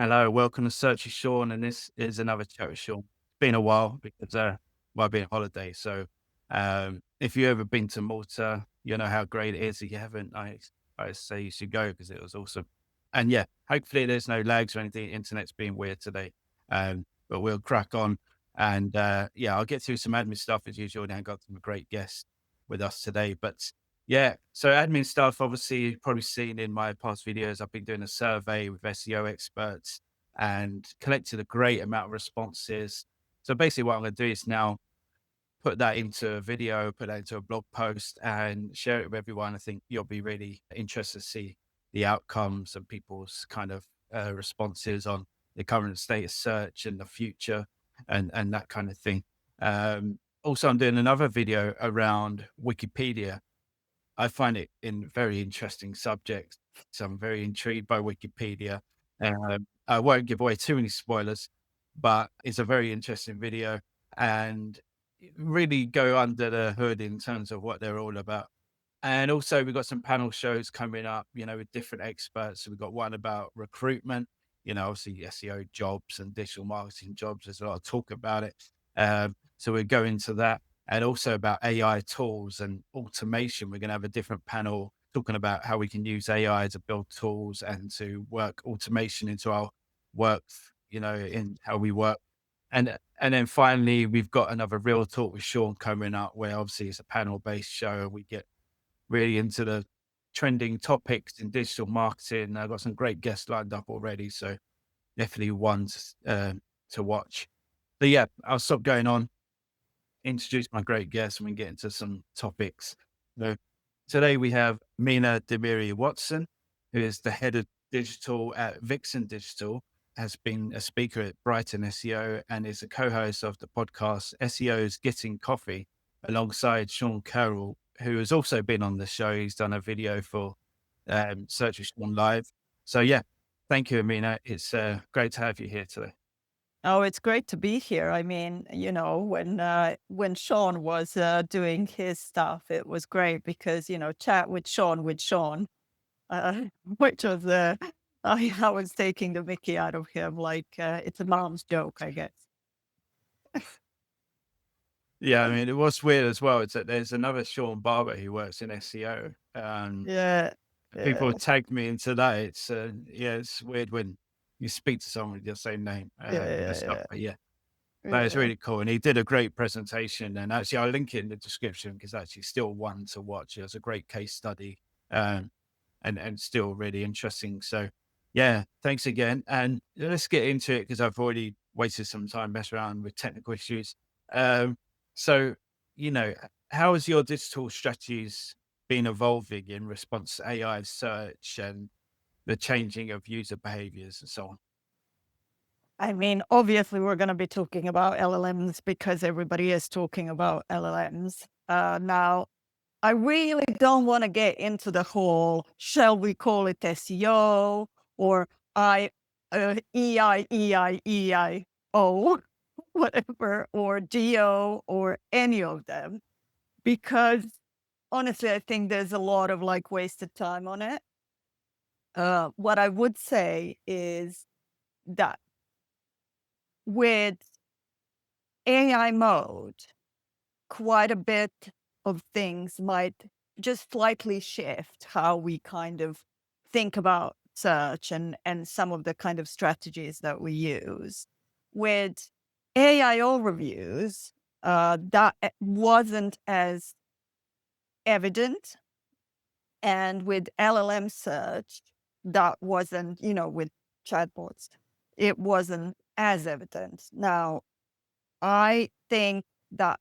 Hello, welcome to Search with Sean, and this is another chat with Sean. It's been a while because I've been on holiday. So, if you ever been to Malta, you know how great it is. If you haven't, I say you should go because it was awesome. And yeah, hopefully there's no lags or anything. Internet's being weird today, but we'll crack on. And yeah, I'll get through some admin stuff as usual. And I got some great guests with us today, but yeah. So admin stuff, obviously, you've probably seen in my past videos, I've been doing a survey with SEO experts and collected a great amount of responses. So basically what I'm going to do is now put that into a video, put that into a blog post and share it with everyone. I think you'll be really interested to see the outcomes and people's kind of responses on the current state of search and the future and that kind of thing. Also, I'm doing another video around Wikipedia. I find it in very interesting subjects. So I'm very intrigued by Wikipedia. I won't give away too many spoilers, but it's a very interesting video and really go under the hood in terms of what they're all about. And also, we've got some panel shows coming up, with different experts. So we've got one about recruitment, obviously SEO jobs and digital marketing jobs. There's a lot of talk about it. So we're going into that and also about AI tools and automation. We're going to have a different panel talking about how we can use AI to build tools and to work automation into our work, in how we work. And then finally, we've got another real talk with Sean coming up, where obviously it's a panel based show. We get really into the trending topics in digital marketing. I've got some great guests lined up already, so definitely ones to watch. But yeah, I'll stop going on, introduce my great guests, and we can get into some topics. So today we have Emina Demiri-Watson, who is the head of digital at Vixen Digital, has been a speaker at Brighton SEO, and is a co-host of the podcast SEOs Getting Coffee alongside Sean Carroll, who has also been on the show. He's done a video for Search with Sean Live. So yeah, thank you, Emina. It's great to have you here today. Oh, it's great to be here. I mean, when Sean was doing his stuff, it was great because chat with Sean, uh, which was I was taking the Mickey out of him, like it's a mom's joke, I guess. Yeah, I mean, it was weird as well. It's that there's another Sean Barber who works in SEO. Yeah, People yeah, tagged me into that. Yeah, it's weird when you speak to someone with your same name yeah, and yeah, stuff. yeah, But yeah, that is yeah. really cool. And he did a great presentation. And actually, I'll link it in the description because actually still one to watch. It was a great case study, um, and still really interesting. So yeah, thanks again. And let's get into it because I've already wasted some time messing around with technical issues. Um, so, you know, how has your digital strategies been evolving in response to AI search and the changing of user behaviors and so on? I mean, obviously, we're going to be talking about LLMs because everybody is talking about LLMs. Now, I really don't want to get into the whole, shall we call it SEO or I, EIEIEIO, whatever, or geo or any of them, because honestly, I think there's a lot of like wasted time on it. What I would say is that with AI mode, quite a bit of things might just slightly shift how we kind of think about search and some of the kind of strategies that we use. With AI overviews, that wasn't as evident, and with LLM search, that wasn't, with chatbots, it wasn't as evident. Now, I think that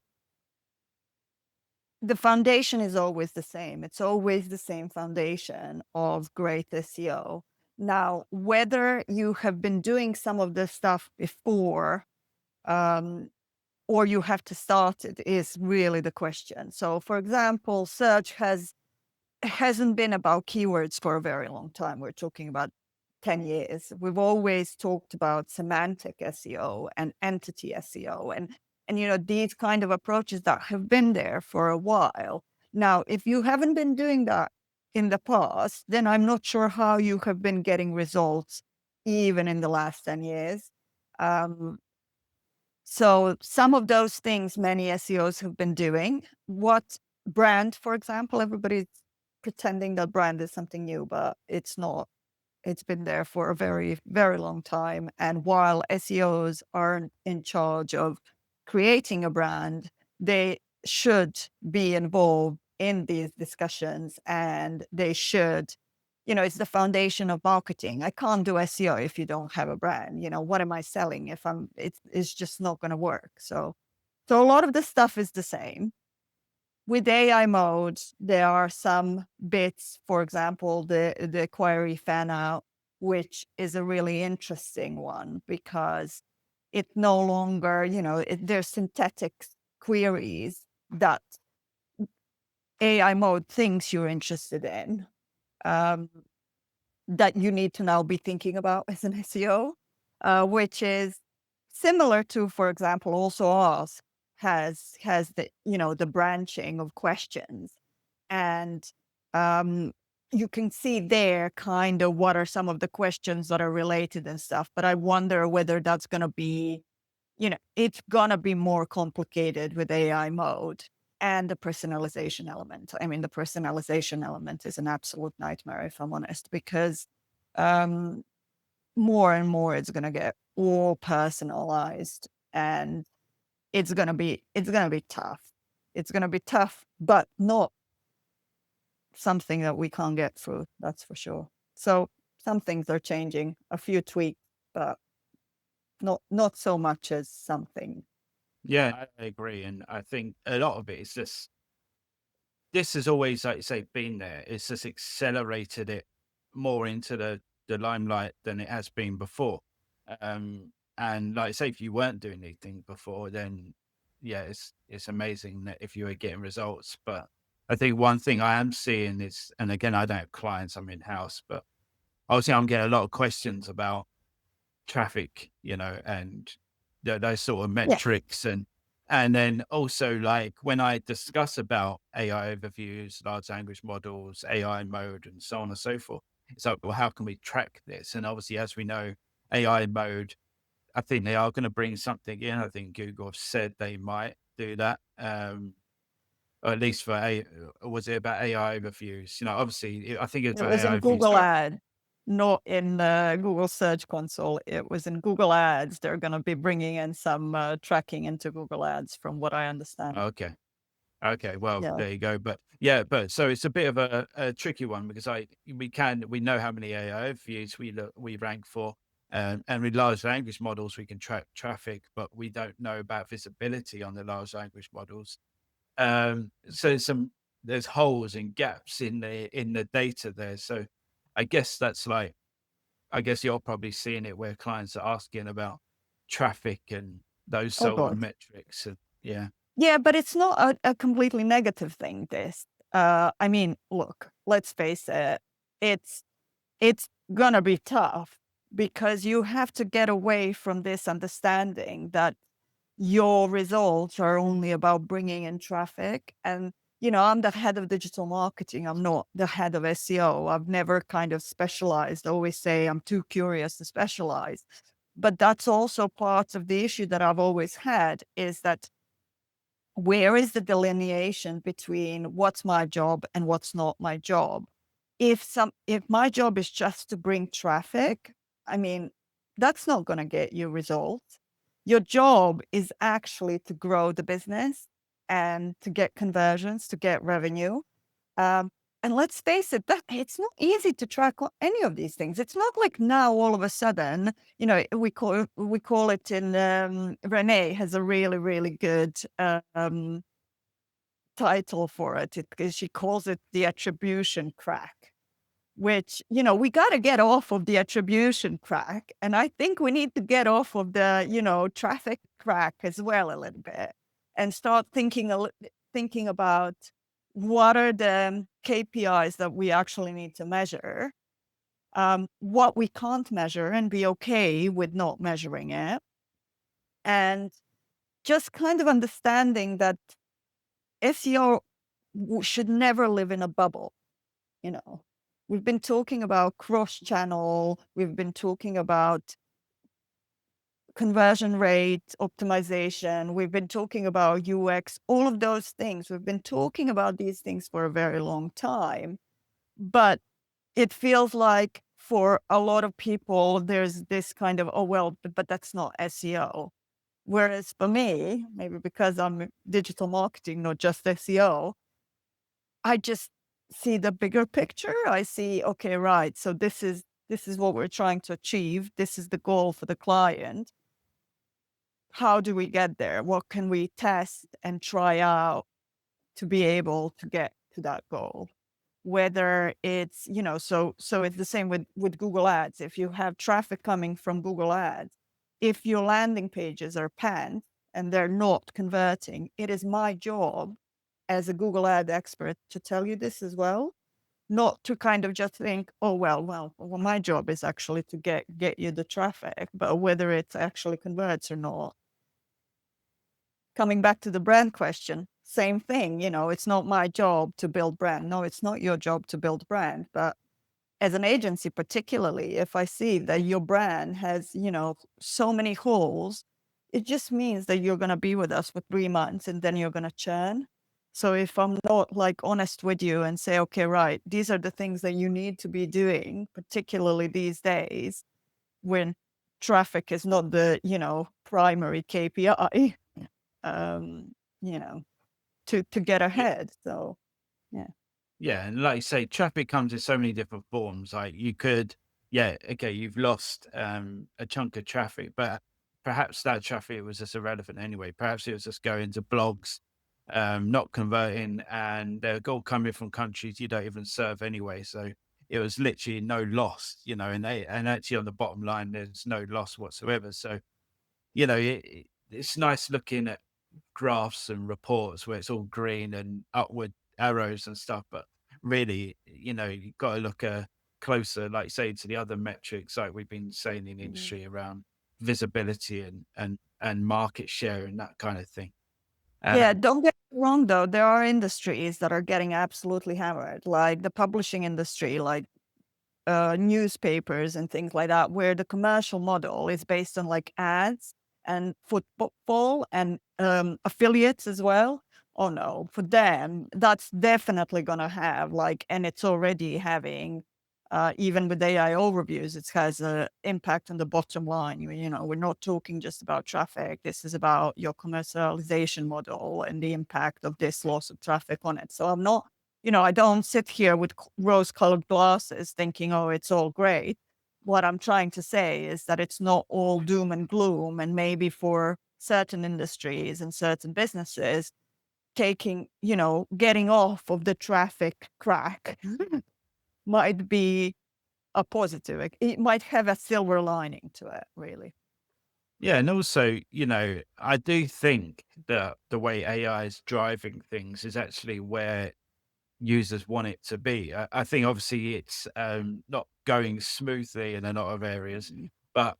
the foundation is always the same. It's always the same foundation of great SEO. Now, whether you have been doing some of this stuff before, um, or you have to start it is really the question. So, for example, search hasn't been about keywords for a very long time. We're talking about 10 years. We've always talked about semantic SEO and entity SEO and these kind of approaches that have been there for a while. Now, if you haven't been doing that in the past, then I'm not sure how you have been getting results even in the last 10 years. Um, so some of those things many SEOs have been doing. What brand, for example, everybody's pretending that brand is something new, but it's not. It's been there for a very, very long time. And while SEOs aren't in charge of creating a brand, they should be involved in these discussions, and they should, it's the foundation of marketing. I can't do SEO if you don't have a brand. What am I selling if it's just not going to work. So a lot of the stuff is the same. With AI mode, there are some bits, for example, the query fan out, which is a really interesting one because it no longer, there's synthetic queries that AI mode thinks you're interested in, um, that you need to now be thinking about as an SEO, which is similar to, for example, also Ask has the branching of questions. And um, you can see there kind of what are some of the questions that are related and stuff. But I wonder whether that's going to be, it's going to be more complicated with AI mode and the personalization element. I mean, the personalization element is an absolute nightmare, if I'm honest, because um, more and more it's going to get all personalized, and it's going to be tough. It's going to be tough, but not something that we can't get through, that's for sure. So some things are changing, a few tweaks, but not so much as something. Yeah, I agree. And I think a lot of it is just, this has always, like you say, been there. It's just accelerated it more into the limelight than it has been before. And like I say, if you weren't doing anything before, then yeah, it's amazing that if you were getting results. But I think one thing I am seeing is, and again, I don't have clients, I'm in house, but obviously I'm getting a lot of questions about traffic, and those sort of Yeah, metrics. And then also, like, when I discuss about AI overviews, large language models, AI mode, and so on and so forth, it's like, well, how can we track this? And obviously, as we know, AI mode, I think they are going to bring something in. I think Google have said they might do that. Or at least for was it about AI overviews? Obviously, I think it's it about was in AI overviews. Google Ad, not in Google Search Console. It was in Google Ads. They're going to be bringing in some tracking into Google Ads, from what I understand. Okay. Okay, well, Yeah, there you go. But yeah, but so it's a bit of a tricky one because we know how many AI views we rank for, and with large language models we can track traffic, but we don't know about visibility on the large language models. So there's holes and gaps in the data there. So I guess that's like, I guess you're probably seeing it where clients are asking about traffic and those oh sort of god. metrics. And yeah, Yeah, but it's not a completely negative thing, this. I mean, look, let's face it, it's it's gonna be tough because you have to get away from this understanding that your results are only about bringing in traffic. And, I'm the head of digital marketing. I'm not the head of SEO. I've never kind of specialized. I always say I'm too curious to specialize. But that's also part of the issue that I've always had, is that where is the delineation between what's my job and what's not my job? If my job is just to bring traffic, I mean, that's not going to get you results. Your job is actually to grow the business and to get conversions, to get revenue. Um, and let's face it, that it's not easy to track any of these things. It's not like now all of a sudden, we call it in Renee has a really, really good title for it, because she calls it the attribution crack, which, we got to get off of the attribution crack. And I think we need to get off of the, traffic crack as well a little bit, and start thinking about what are the KPIs that we actually need to measure, what we can't measure, and be okay with not measuring it. And just kind of understanding that SEO should never live in a bubble, you know. We've been talking about cross-channel, we've been talking about conversion rate optimization, we've been talking about UX, all of those things. We've been talking about these things for a very long time, but it feels like for a lot of people, there's this kind of, oh, well, but that's not SEO. Whereas for me, maybe because I'm digital marketing, not just SEO, I just see the bigger picture. I see, okay, right. So this is what we're trying to achieve. This is the goal for the client. How do we get there? What can we test and try out to be able to get to that goal? Whether it's, so it's the same with Google Ads. If you have traffic coming from Google Ads, if your landing pages are panned and they're not converting, it is my job as a Google Ad expert to tell you this as well, not to kind of just think, oh, well, my job is actually to get you the traffic, but whether it actually converts or not. Coming back to the brand question, same thing, it's not my job to build brand. No, it's not your job to build brand. But as an agency, particularly, if I see that your brand has, so many holes, it just means that you're going to be with us for 3 months and then you're going to churn. So if I'm not like honest with you and say, okay, right, these are the things that you need to be doing, particularly these days when traffic is not the, primary KPI, um, you know, to get Yeah. ahead. So yeah. Yeah, and like you say, traffic comes in so many different forms. Like you could, yeah, okay, you've lost a chunk of traffic, but perhaps that traffic was just irrelevant anyway. Perhaps it was just going to blogs, not converting, and they're all coming from countries you don't even serve anyway. So it was literally no loss, and actually on the bottom line, there's no loss whatsoever. So it's nice looking at graphs and reports where it's all green and upward arrows and stuff, but really, you've got to look closer, like you say, to the other metrics, like we've been saying in the Mhm. industry around visibility and market share and that kind of thing. Yeah, Um, don't get me wrong though, there are industries that are getting absolutely hammered, like the publishing industry, like newspapers and things like that, where the commercial model is based on like ads and football and affiliates as well. Oh no, for them, that's definitely gonna have like, and it's already having, even with AI overviews, it has an impact on the bottom line. We're not talking just about traffic. This is about your commercialization model and the impact of this loss of traffic on it. So I'm not, I don't sit here with rose-colored glasses thinking, "Oh, it's all great." What I'm trying to say is that it's not all doom and gloom, and maybe for certain industries and certain businesses, getting off of the traffic crack might be a positive. It might have a silver lining to it, really. yeah, and also, I do think that the way AI is driving things is actually where users want it to be. I think obviously it's not going smoothly in a lot of areas, Mhm. but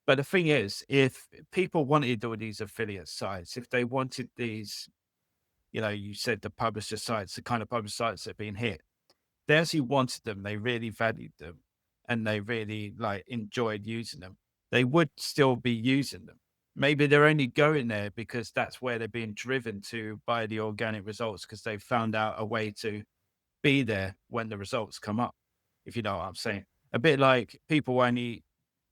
the thing is, if people wanted all these affiliate sites, if they wanted these, you said the publisher sites, the kind of publisher sites that have been hit, they actually wanted them, they really valued them, and they really like enjoyed using them, they would still be using them. Maybe they're only going there because that's where they're being driven to by the organic results because they found out a way to be there when the results come up, if you know what I'm saying. A bit like people only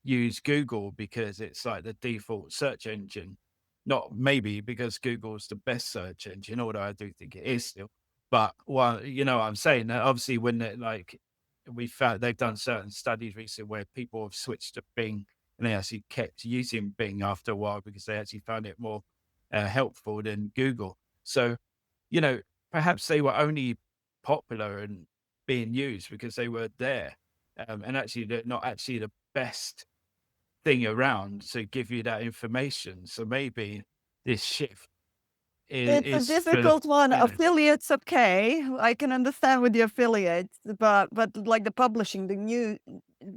use Google because it's like the default search engine, not maybe because Google's the best search engine, although I do think it is still. But well, you know what I'm saying. Obviously, when we found they've done certain studies recently where people have switched to Bing and they actually kept using Bing after a while because they actually found it more helpful than Google. So, you know, perhaps they were only popular and being used because they were there. And actually, they're not actually the best thing around to give you that information. So maybe this shift It's a is for, difficult one. you know, Affiliates, okay, I can understand with the affiliates, but like the publishing, the new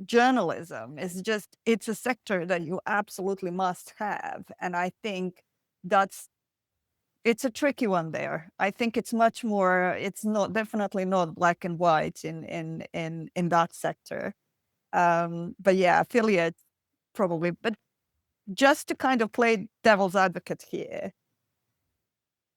journalism is just it's a sector that you absolutely must have, and I think that's It's a tricky one there. I think it's much more, it's not, definitely not black and white in that sector. But yeah, affiliates probably. But just to kind of play devil's advocate here,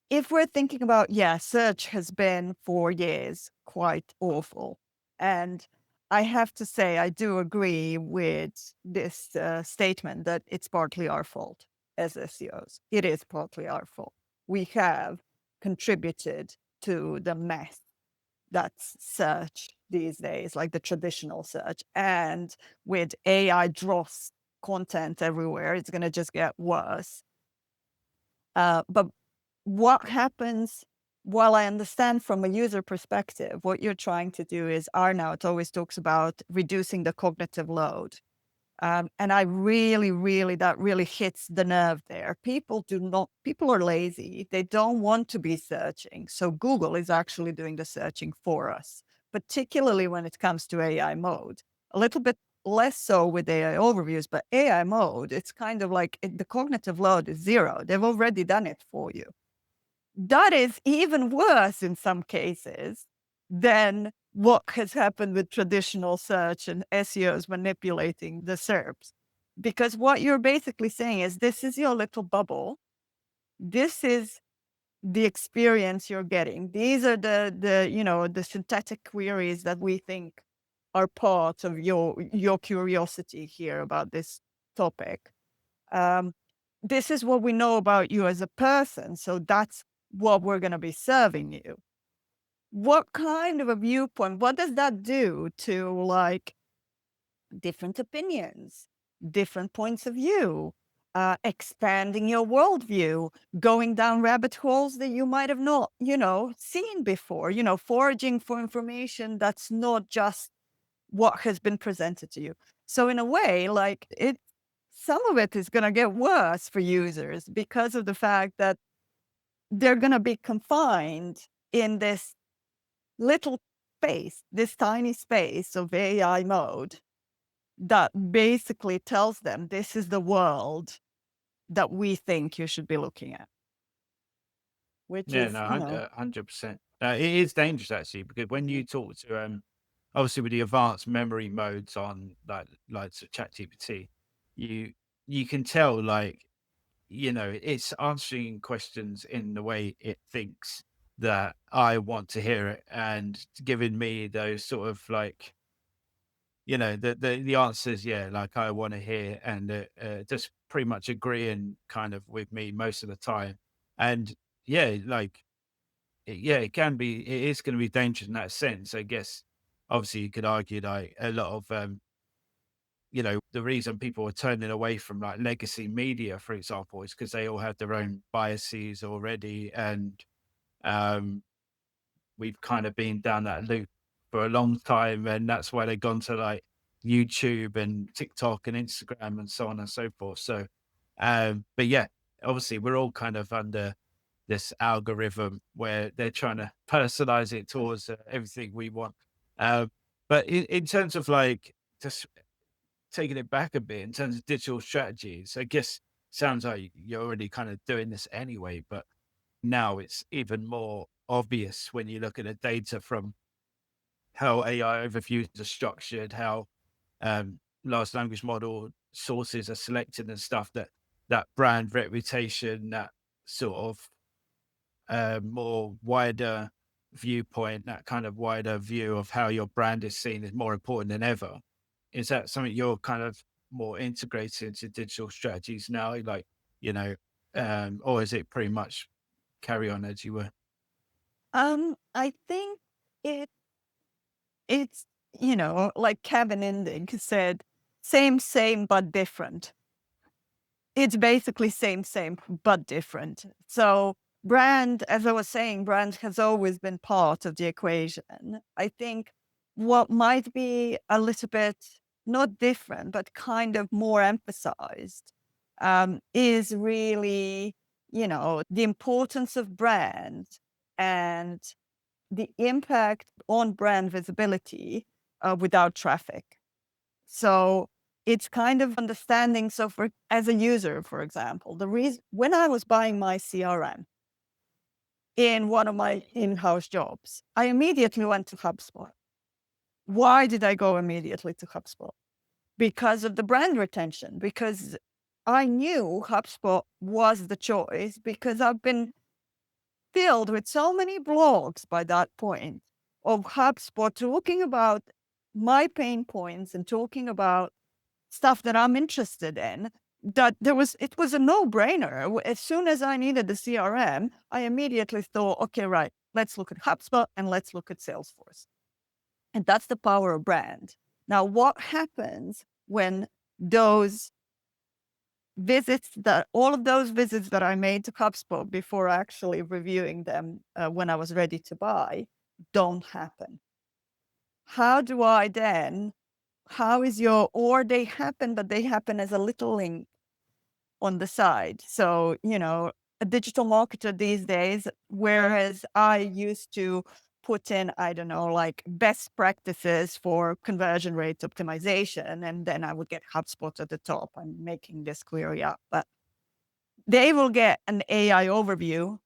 if we're thinking about, yeah, search has been for years quite awful. And I have to say, I do agree with this statement that it's partly our fault as SEOs. It is partly our fault. We have contributed to the mess that's search these days, like the traditional search. And with AI dross content everywhere, it's going to just get worse. But what happens, while I understand from a user perspective, what you're trying to do is, Arnaut always talks about reducing the cognitive load. And I really, that really hits the nerve there. People are lazy. They don't want to be searching. So Google is actually doing the searching for us, particularly when it comes to AI mode. A little bit less so with AI overviews, but AI mode, it's kind of like the cognitive load is zero. They've already done it for you. That is even worse in some cases than what has happened with traditional search and SEOs manipulating the SERPs. Because what you're basically saying is, this is your little bubble. This is the experience you're getting. These are the synthetic queries that we think are part of your curiosity here about this topic. Um, this is what we know about you as a person. So that's what we're going to be serving you. What kind of a viewpoint, what does that do to like different opinions, different points of view, expanding your worldview, going down rabbit holes that you might have not, seen before, foraging for information that's not just what has been presented to you. So in a way, like some of it is going to get worse for users because of the fact that they're going to be confined in this little space, this tiny space of AI mode that basically tells them this is the world that we think you should be looking at, which Yeah, is, no, 100%. It is dangerous actually because when you talk to obviously with the advanced memory modes on so ChatGPT, you you can tell like it's answering questions in the way it thinks that I want to hear it and giving me those sort of like the answers, yeah, like I want to hear and just pretty much agreeing kind of with me most of the time. And yeah, like yeah, it is going to be dangerous in that sense. I guess obviously you could argue like a lot of the reason people are turning away from like legacy media, for example, is because they all have their own biases already, and um, we've kind of been down that loop for a long time, and that's why they've gone to like YouTube and TikTok and Instagram and so on and so forth. So, but yeah, obviously we're all kind of under this algorithm where they're trying to personalize it towards everything we want. Um, but in terms of like just taking it back a bit in terms of digital strategies, I guess sounds like you're already kind of doing this anyway, but now it's even more obvious when you look at the data from how AI overviews are structured, how large language model sources are selected and stuff that brand reputation, that sort of more wider viewpoint, that kind of wider view of how your brand is seen is more important than ever. Is that something you're kind of more integrated into digital strategies now? Like, or is it pretty much carry on as you were? I think it it's, like Kevin Indig said, same, but different. It's basically same, but different. So brand, as I was saying, brand has always been part of the equation. I think what might be a little bit not different, but kind of more emphasized, is really, the importance of brand and the impact on brand visibility without traffic. So it's kind of understanding. So for as a user, for example, the reason when I was buying my CRM, in one of my in-house jobs. I immediately went to HubSpot. Why did I go immediately to HubSpot? Because of the brand retention, because I knew HubSpot was the choice, because I've been filled with so many blogs by that point of HubSpot talking about my pain points and talking about stuff that I'm interested in, that it was a no-brainer. As soon as I needed the CRM, I immediately thought, okay, right, let's look at HubSpot and let's look at Salesforce. And that's the power of brand. Now, what happens when those all of those visits that I made to HubSpot before actually reviewing them when I was ready to buy don't happen? How do I then, or they happen, but they happen as a little link on the side. So, a digital marketer these days, whereas I used to put in, I don't know, like best practices for conversion rate optimization, and then I would get HubSpot at the top. I'm making this query up, but they will get an AI overview,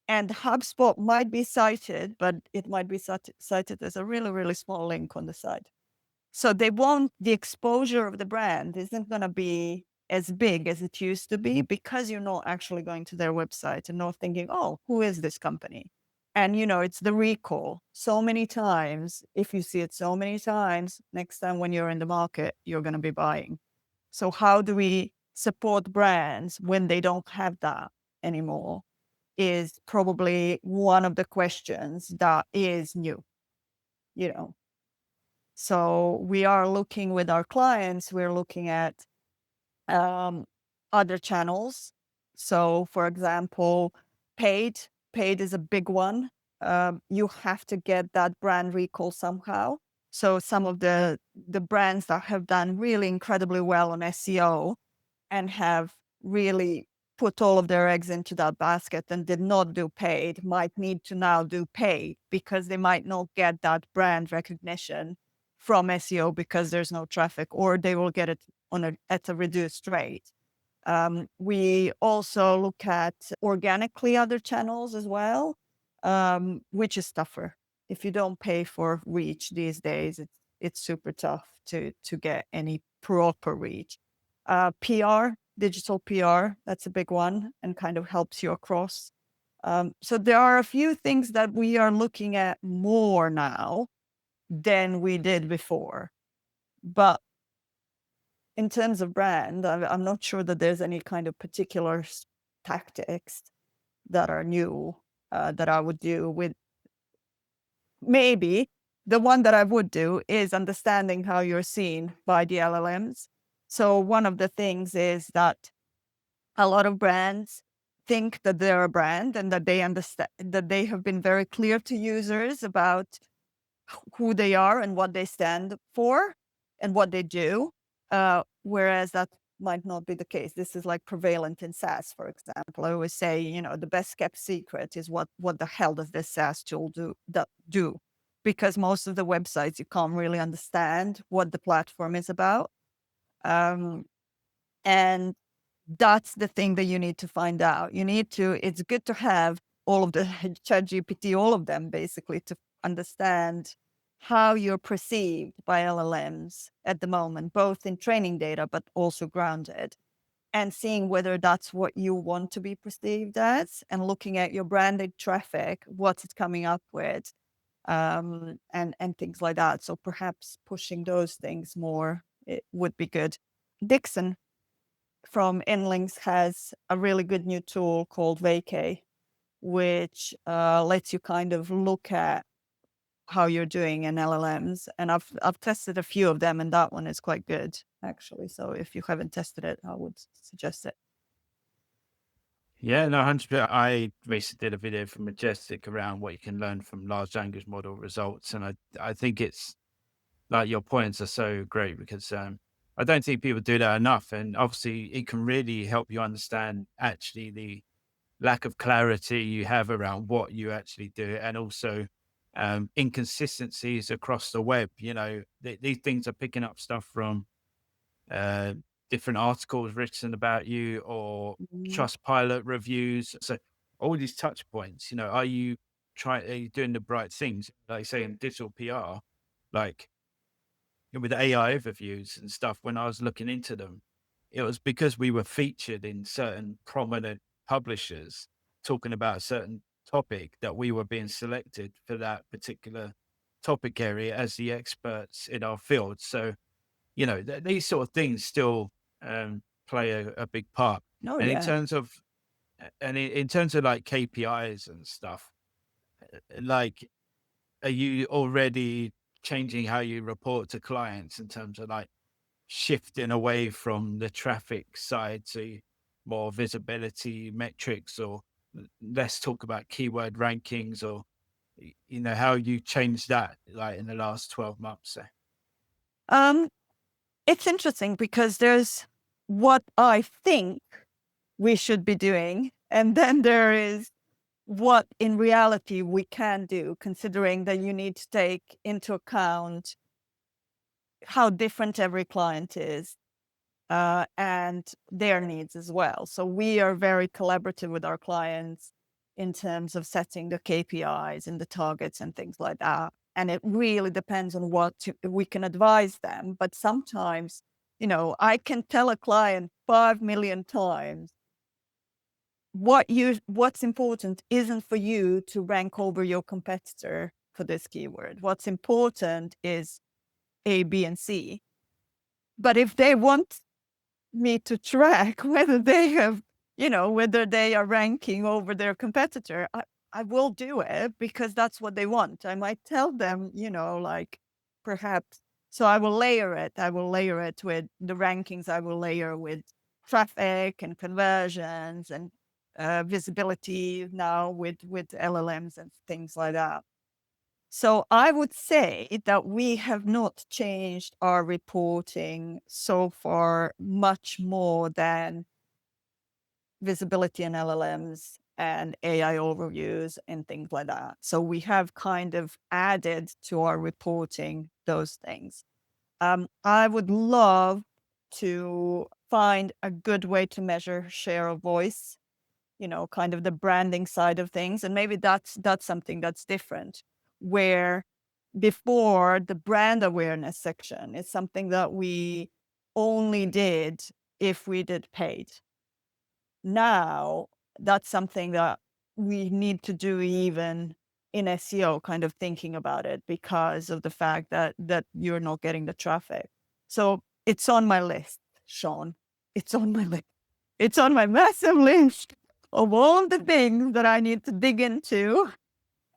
and HubSpot might be cited, but it might be cited as a really, really small link on the side. So the exposure of the brand isn't going to be as big as it used to be, because you're not actually going to their website and not thinking, oh, who is this company? And, it's the recall so many times. If you see it so many times, next time when you're in the market, you're going to be buying. So how do we support brands when they don't have that anymore is probably one of the questions that is new, you know. So we are looking with our clients, we're looking at um, other channels. So for example, paid, paid is a big one. You have to get that brand recall somehow. So some of the brands that have done really incredibly well on SEO and have really put all of their eggs into that basket and did not do paid might need to now do paid, because they might not get that brand recognition from SEO because there's no traffic, or they will get it at a reduced rate. We also look at organically other channels as well, which is tougher. If you don't pay for reach these days, it's super tough to get any proper reach. PR, digital PR, that's a big one and kind of helps you across. So there are a few things that we are looking at more now than we did before. But in terms of brand, I'm not sure that there's any kind of particular tactics that are new that I would do. With maybe the one that I would do is understanding how you're seen by the LLMs. So one of the things is that a lot of brands think that they're a brand and that they understand, that they have been very clear to users about who they are and what they stand for and what they do, whereas that might not be the case. This is like prevalent in SaaS, for example. I always say, the best kept secret is what the hell does this SaaS tool do? Because most of the websites, you can't really understand what the platform is about. Um, and that's the thing that you need to find out. It's good to have all of the ChatGPT, all of them basically, to understand how you're perceived by LLMs at the moment, both in training data, but also grounded, and seeing whether that's what you want to be perceived as, and looking at your branded traffic, what's it coming up with, and things like that. So perhaps pushing those things more, it would be good. Dixon from Inlinks has a really good new tool called Vacay, which lets you kind of look at how you're doing in LLMs. And I've tested a few of them, and that one is quite good, actually. So if you haven't tested it, I would suggest it. Yeah, no, 100%. I recently did a video for Majestic around what you can learn from large language model results. And I think it's like your points are so great because I don't think people do that enough. And obviously, it can really help you understand actually the lack of clarity you have around what you actually do, and also inconsistencies across the web. These things are picking up stuff from uh, different articles written about you or Mhm. trust pilot reviews. So all these touch points, are you doing the right things? Like say in digital PR, like with AI overviews and stuff, when I was looking into them, it was because we were featured in certain prominent publishers talking about a certain topic that we were being selected for that particular topic area as the experts in our field. So, these sort of things still play a big part. Oh And in yeah. terms of in terms of like KPIs and stuff, like, are you already changing how you report to clients in terms of like shifting away from the traffic side to more visibility metrics, or let's talk about keyword rankings, or how you changed that like in the last 12 months? Um, it's interesting because there's what I think we should be doing, and then there is what in reality we can do, considering that you need to take into account how different every client is, and their needs as well. So we are very collaborative with our clients in terms of setting the KPIs and the targets and things like that. And it really depends on we can advise them. But sometimes, I can tell a client 5 million times what's important isn't for you to rank over your competitor for this keyword. What's important is A, B, and C. But if they want me to track whether they have, whether they are ranking over their competitor, I will do it because that's what they want. I might tell them, like perhaps, so I will layer it. I will layer it with the rankings. I will layer with traffic and conversions and visibility now with LLMs and things like that. So I would say that we have not changed our reporting so far much more than visibility and LLMs and AI overviews and things like that. So we have kind of added to our reporting those things. I would love to find a good way to measure share of voice, kind of the branding side of things. And maybe that's something that's different, where before the brand awareness section is something that we only did if we did paid. Now that's something that we need to do even in SEO, kind of thinking about it because of the fact that you're not getting the traffic. So it's on my list, Sean. It's on my list. It's on my massive list of all the things that I need to dig into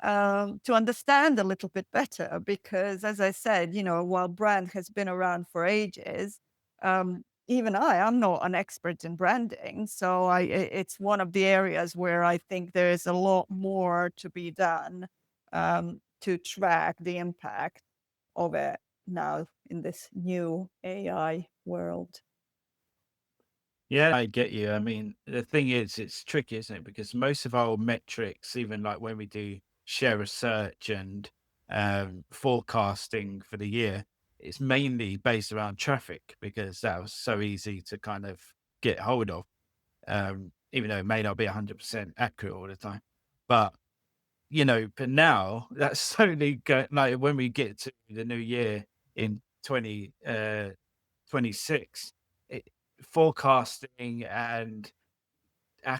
to understand a little bit better. Because, as I said, while brand has been around for ages, even I'm not an expert in branding. So it's one of the areas where I think there is a lot more to be done to track the impact of it now in this new AI world. Yeah, I get you. I mean, the thing is, it's tricky, isn't it? Because most of our metrics, even like when we do share a search and forecasting for the year, it's mainly based around traffic because that was so easy to kind of get hold of, even though it may not be 100% accurate all the time. But, but now that's slowly like when we get to the new year in 2026, forecasting and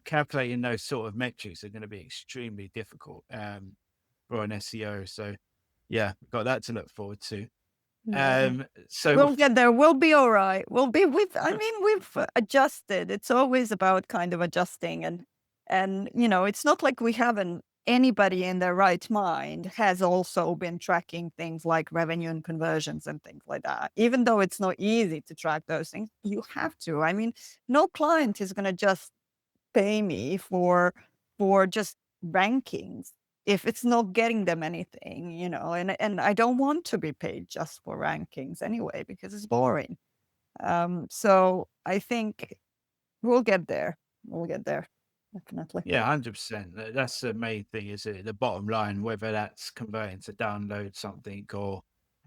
calculating those sort of metrics are going to be extremely difficult for an SEO. So yeah, got that to look forward to. Yeah. So We'll get there. We'll be all right. We've adjusted. It's always about kind of adjusting and it's not like we haven't anybody in their right mind has also been tracking things like revenue and conversions and things like that. Even though it's not easy to track those things, you have to. I mean, no client is going to just pay me for just rankings if it's not getting them anything, and I don't want to be paid just for rankings anyway because it's boring. So I think we'll get there. We'll get there. Definitely. yeah, 100%. That's the main thing, is it? The bottom line, whether that's converting to download something or,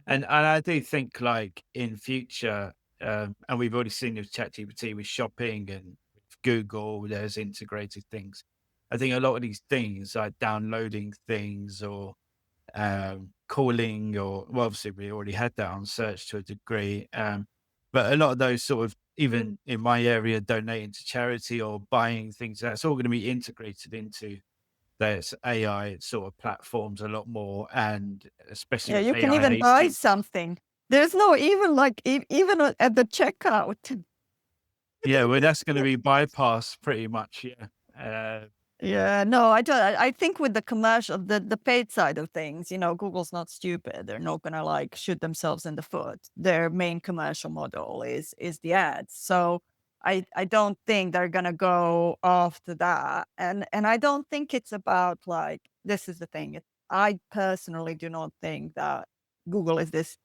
and I do think like in future, and we've already seen with ChatGPT with shopping and with Google, there's integrated things. I think a lot of these things, like downloading things or calling, or well, obviously we already had that on search to a degree. But a lot of those sort of, even in my area, donating to charity or buying things, that's all going to be integrated into there's AI sort of platforms a lot more, and especially Yeah, with you can AI even buy hasty. something. There's no even like even at the checkout. Yeah, well, that's going to be bypassed pretty much. Yeah. Yeah, no, I don't. I think with the commercial, the paid side of things, Google's not stupid. They're not gonna like shoot themselves in the foot. Their main commercial model is the ads. So I don't think they're gonna go after that. And I don't think it's about like this is the thing. I personally do not think that Google is this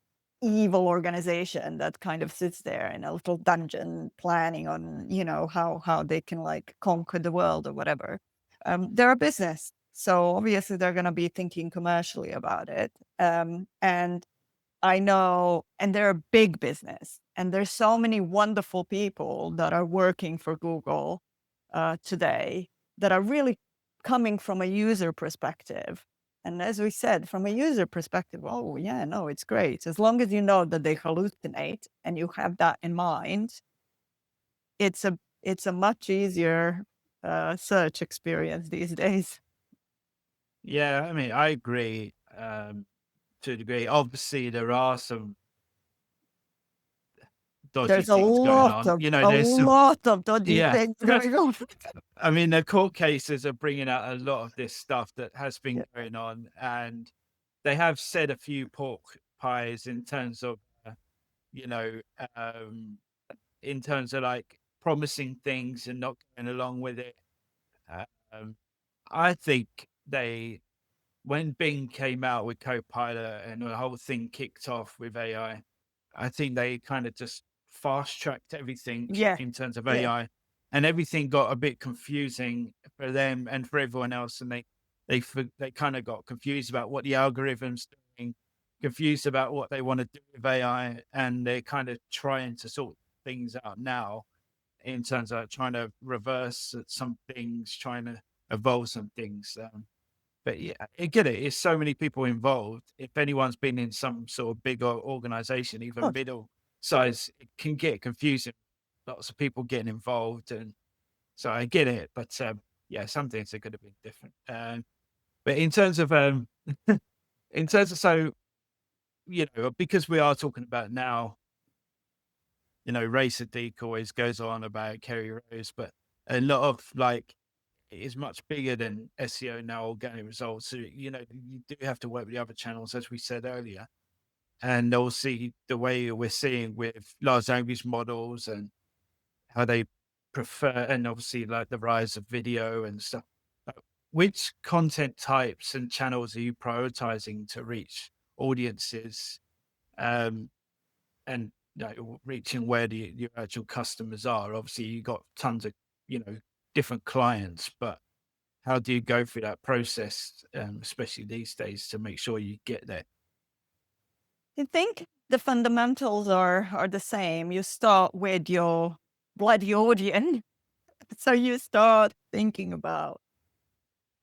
evil organization that kind of sits there in a little dungeon planning on, how they can like conquer the world or whatever. They're a business, so obviously they're going to be thinking commercially about it. And I know, and they're a big business, and there's so many wonderful people that are working for Google today that are really coming from a user perspective. And as we said, from a user perspective, oh yeah, no, it's great. As long as you know that they hallucinate and you have that in mind, it's a much easier search experience these days. Yeah, I mean, I agree to a degree. Obviously, there are some dodgy There's a things going lot on. of You know, a there's some, lot of dodgy yeah. things going on. I mean, the court cases are bringing out a lot of this stuff that has been Yeah. going on, and they have said a few pork pies in terms of, you know, um, in terms of like promising things and not going along with it. Um, I think when Bing came out with Copilot and the whole thing kicked off with I think they kind of just fast tracked everything Yeah. in terms of Yeah. AI, and everything got a bit confusing for them and for everyone else. And they kind of got confused about what the algorithms doing, confused about what they want to do with AI, and they're kind of trying to sort things out now in terms of trying to reverse some things, trying to evolve some things. But yeah, I get it. It's so many people involved. If anyone's been in some sort of big organization, even Oh, middle size, it can get confusing. Lots of people getting involved, and so I get it. But yeah, some things are going to be different. But in terms of because we are talking about now, Racer Deke always goes on about Kerry Rose, but a lot of like is much bigger than SEO now, organic results. So, you do have to work with the other channels, as we said earlier. And they'll see the way we're seeing with large language models and how they prefer, and obviously like the rise of video and stuff. Uh, Which content types and channels are you prioritizing to reach audiences, um, and reaching where your actual customers are? Obviously, you got tons of different clients, but how do you go through that process, especially these days, to make sure you get there? I think the fundamentals are the same. You start with your bloody audience. So you start thinking about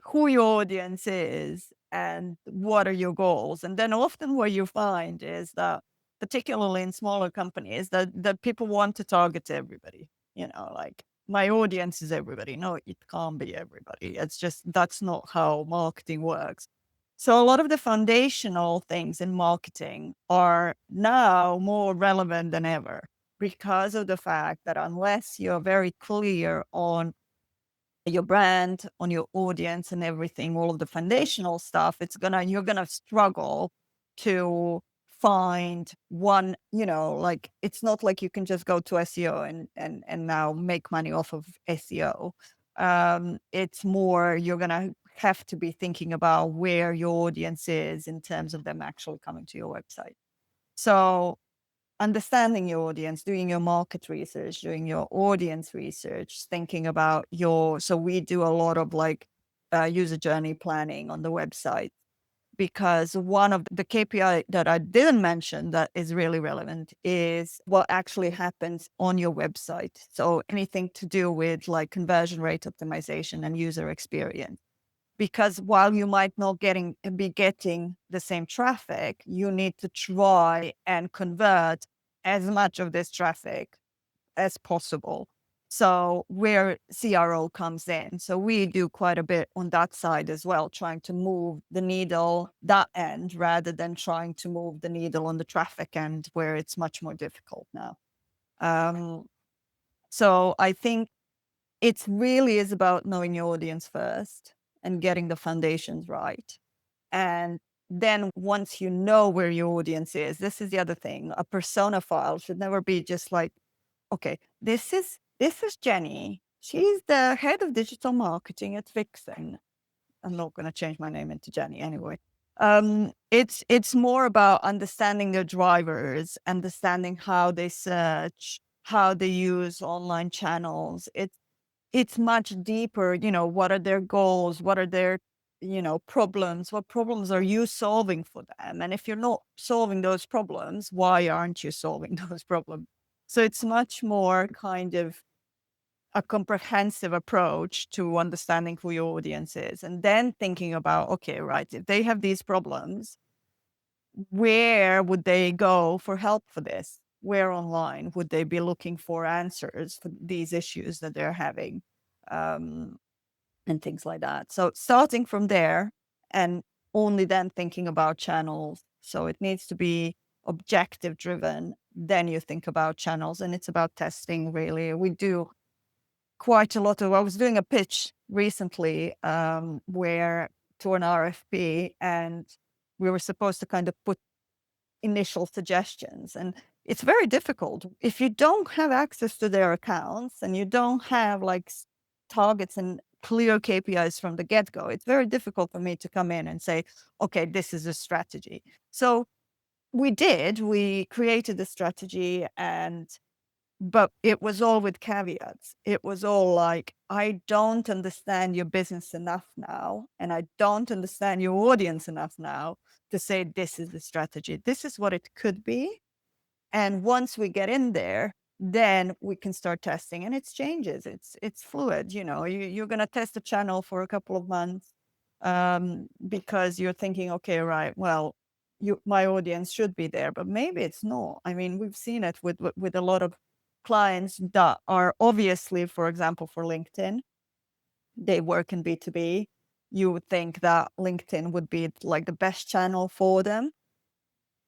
who your audience is and what are your goals. And then often what you find is that, particularly in smaller companies, that people want to target everybody. Like my audience is everybody. No, it can't be everybody. It's just that's not how marketing works. So a lot of the foundational things in marketing are now more relevant than ever because of the fact that unless you're very clear on your brand, on your audience and everything, all of the foundational stuff, you're gonna struggle to find one, like it's not like you can just go to SEO and now make money off of SEO. It's more you're gonna have to be thinking about where your audience is in terms of them actually coming to your website. So understanding your audience, doing your market research, doing your audience research, thinking about so we do a lot of like user journey planning on the website. because one of the KPI that I didn't mention that is really relevant is what actually happens on your website. So anything to do with like conversion rate optimization and user experience. Because while you might not be getting the same traffic, you need to try and convert as much of this traffic as possible. So where CRO comes in. So we do quite a bit on that side as well, trying to move the needle that end rather than trying to move the needle on the traffic end where it's much more difficult now. Um, so I think it really is about knowing your audience first and getting the foundations right. And then once you know where your audience is, this is the other thing. A persona file should never be just like, okay, this is Jenny. She's the head of digital marketing at Vixen. I'm not going to change my name into Jenny anyway. It's more about understanding their drivers, understanding how they search, how they use online channels. It's much deeper. What are their goals? What are their problems? What problems are you solving for them? And if you're not solving those problems, why aren't you solving those problems? So it's much more kind of a comprehensive approach to understanding who your audience is, and then thinking about, okay, right, if they have these problems, where would they go for help for this? Where online would they be looking for answers for these issues that they're having? Um, and things like that. So starting from there and only then thinking about channels. So it needs to be objective driven. Then you think about channels, and it's about testing really. We do quite a lot of, I was doing a pitch recently where to an RFP, and we were supposed to kind of put initial suggestions. And it's very difficult if you don't have access to their accounts and you don't have like targets and clear KPIs from the get-go. It's very difficult for me to come in and say, okay, this is a strategy. So we created the strategy, but it was all with caveats. It was all like, I don't understand your business enough now, and I don't understand your audience enough now to say this is the strategy. This is what it could be. And once we get in there, then we can start testing, and it's changes. It's fluid. You're going to test a channel for a couple of months because you're thinking, okay, right, well, my audience should be there, but maybe it's not. I mean, we've seen it with a lot of clients that are obviously, for example, for LinkedIn, they work in B2B. You would think that LinkedIn would be like the best channel for them.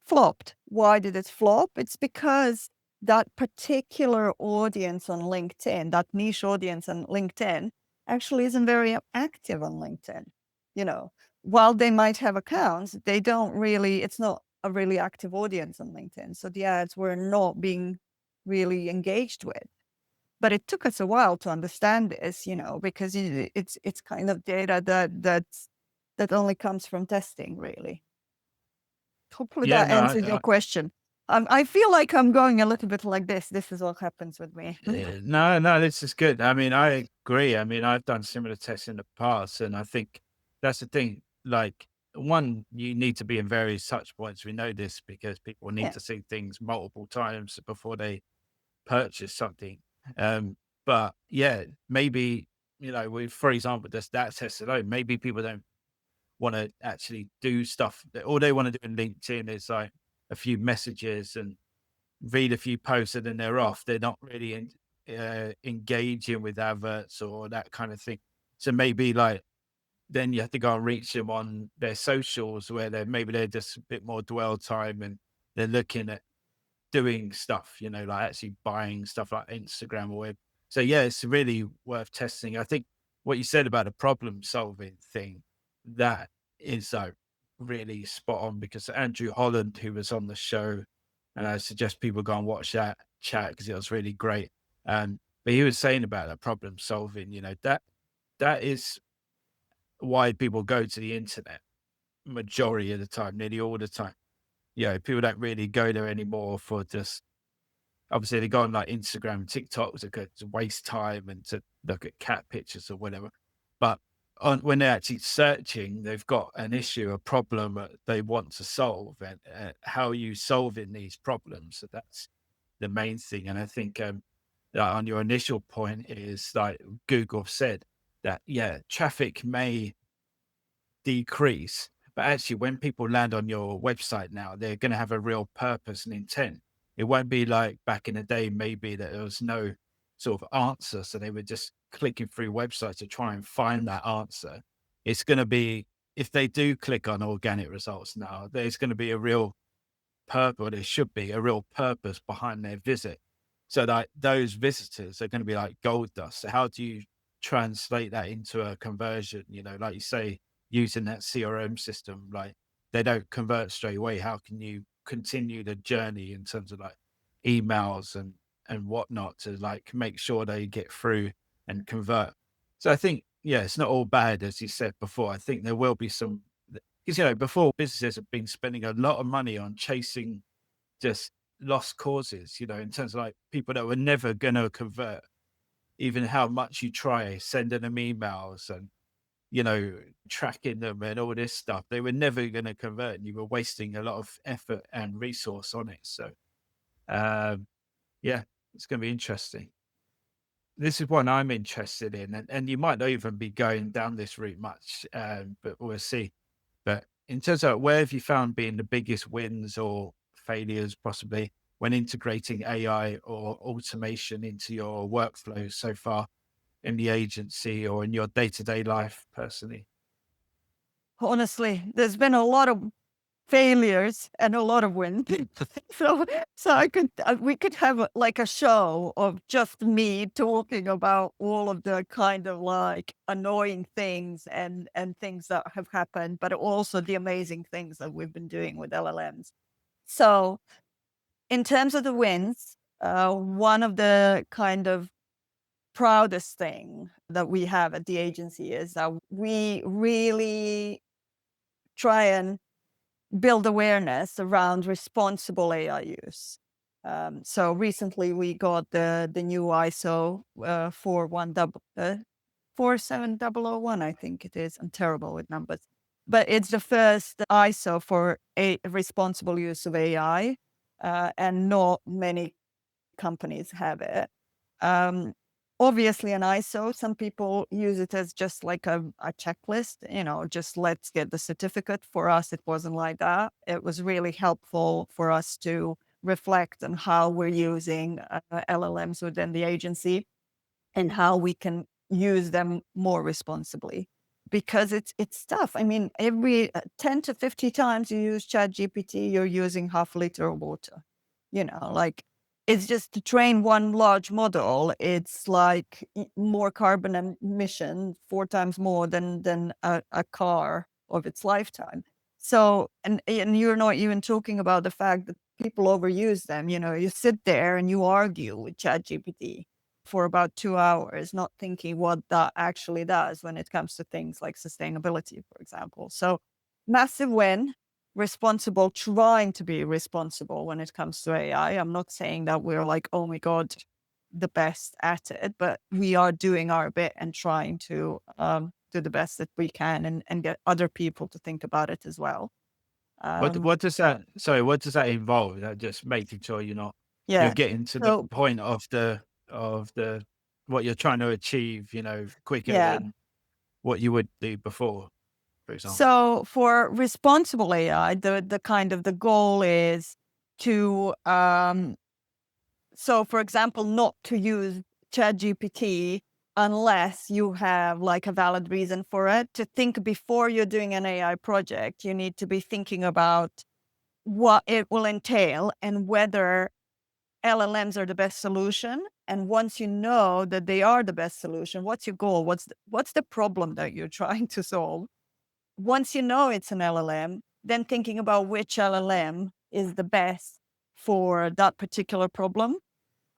Flopped. Why did it flop? It's because that particular audience on LinkedIn, that niche audience on LinkedIn, actually isn't very active on LinkedIn. You know, while they might have accounts, they don't really, it's not a really active audience on LinkedIn. So the ads were not being really engaged with. But it took us a while to understand this, because it's kind of data that only comes from testing, really. Hopefully Yeah, that no, answers your question. I feel like I'm going a little bit like this. This is what happens with me. No, no, this is good. I mean, I agree. I mean, I've done similar tests in the past, and I think that's the thing. Like, one, you need to be in various touch points. We know this because people need Yeah. to see things multiple times before they purchase something. Um, but yeah, maybe, for example, just that test alone, maybe people don't want to actually do stuff. All they want to do in LinkedIn is like a few messages and read a few posts, and then they're off. They're not really engaging with adverts or that kind of thing. So maybe like then you have to go and reach them on their socials where they're just a bit more dwell time, and they're looking at doing stuff, like actually buying stuff like Instagram or web. So yeah, it's really worth testing. I think what you said about the problem solving thing, that is really spot on, because Andrew Holland, who was on the show, and I suggest people go and watch that chat because it was really great. But he was saying about that problem solving, that is why people go to the internet majority of the time, nearly all the time. People don't really go there anymore for just, obviously they go on like Instagram, TikTok to waste time and to look at cat pictures or whatever. But when they're actually searching, they've got an issue, a problem that they want to solve, and how are you solving these problems? So that's the main thing. And I think on your initial point is like Google said that, yeah, traffic may decrease, but actually when people land on your website now, they're going to have a real purpose and intent. It won't be like back in the day, maybe that there was no sort of answer. So they were just clicking through websites to try and find that answer. It's going to be, if they do click on organic results now, there's going to be a real purpose, or there should be a real purpose behind their visit. So that those visitors are going to be like gold dust. So how do you translate that into a conversion? You know, like you say, using that CRM system, like they don't convert straight away. How can you continue the journey in terms of like emails and whatnot to like make sure they get through and convert? So I think, yeah, it's not all bad, as you said before. I think there will be some, because, you know, before, businesses have been spending a lot of money on chasing just lost causes, you know, in terms of like people that were never going to convert, even how much you try sending them emails and, you know, tracking them and all this stuff. They were never going to convert, and you were wasting a lot of effort and resource on it. So, um, yeah, it's going to be interesting. This is one I'm interested in, and you might not even be going down this route much, but we'll see. But in terms of where have you found being the biggest wins or failures, possibly, when integrating AI or automation into your workflows so far in the agency or in your day-to-day life personally? Honestly, there's been a lot of failures and a lot of wins. So we could have like a show of just me talking about all of the kind of like annoying things and things that have happened, but also the amazing things that we've been doing with LLMs. So in terms of the wins, one of the kind of proudest thing that we have at the agency is that we really try and build awareness around responsible AI use. So recently we got the new ISO 47001, I think it is. I'm terrible with numbers, but it's the first ISO for a responsible use of AI, and not many companies have it. Um, Obviously, an ISO, some people use it as just like a checklist, you know, just let's get the certificate. For us, it wasn't like that. It was really helpful for us to reflect on how we're using LLMs within the agency and how we can use them more responsibly. Because it's tough. I mean, every 10 to 50 times you use ChatGPT, you're using half a liter of water. You know, like it's just to train one large model, it's like more carbon emission, 4 times more than a car of its lifetime. So, and you're not even talking about the fact that people overuse them. You know, you sit there and you argue with ChatGPT for about 2 hours, not thinking what that actually does when it comes to things like sustainability, for example. So, massive win, responsible, trying to be responsible when it comes to AI. I'm not saying that we're like, oh my God, the best at it, but we are doing our bit and trying to do the best that we can and get other people to think about it as well. Um, What does that, sorry, what does that involve? That just making sure you're yeah. getting to the So, point of the what you're trying to achieve, you know, quicker yeah. than what you would do before, for example. So for responsible AI, the kind of the goal is to so for example, not to use ChatGPT unless you have like a valid reason for it. To think before you're doing an AI project, you need to be thinking about what it will entail and whether LLMs are the best solution. And once you know that they are the best solution, what's your goal? What's the problem that you're trying to solve? Once you know it's an LLM, then thinking about which LLM is the best for that particular problem.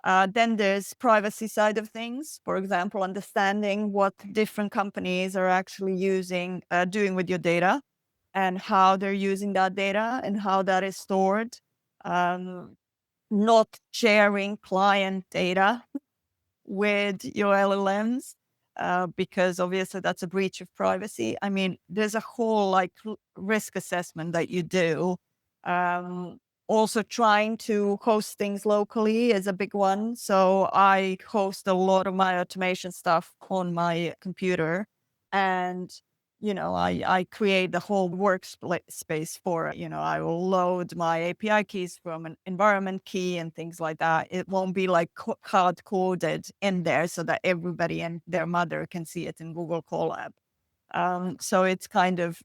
Then there's privacy side of things. For example, understanding what different companies are actually doing with your data and how they're using that data and how that is stored. Um, Not sharing client data with your LLMs. because obviously that's a breach of privacy. I mean, there's a whole like risk assessment that you do. Um, Also trying to host things locally is a big one. So I host a lot of my automation stuff on my computer, and I create the whole workspace for it. I will load my API keys from an environment key and things like that. It won't be like hard coded in there so that everybody and their mother can see it in Google Colab. So it's kind of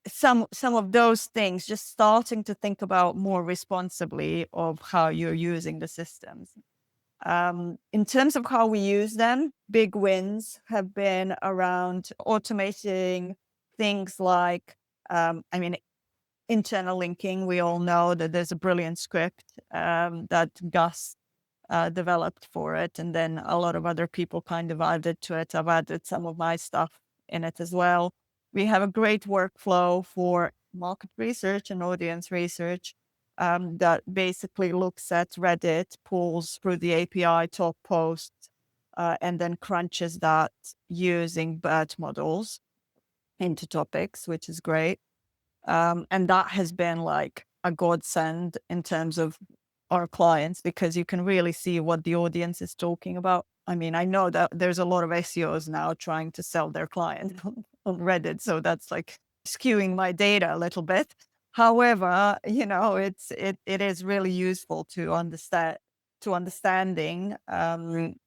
some of those things, just starting to think about more responsibly of how you're using the systems. In terms of how we use them, big wins have been around automating things like, I mean, internal linking. We all know that there's a brilliant script that Gus developed for it, and then a lot of other people kind of added to it. I've added some of my stuff in it as well. We have a great workflow for market research and audience research that basically looks at Reddit, pulls through the API top posts, and then crunches that using BERT models into topics, which is great. And that has been like a godsend in terms of our clients, because you can really see what the audience is talking about. I mean, I know that there's a lot of SEOs now trying to sell their clients on Reddit, so that's like skewing my data a little bit. However, it is really useful to understanding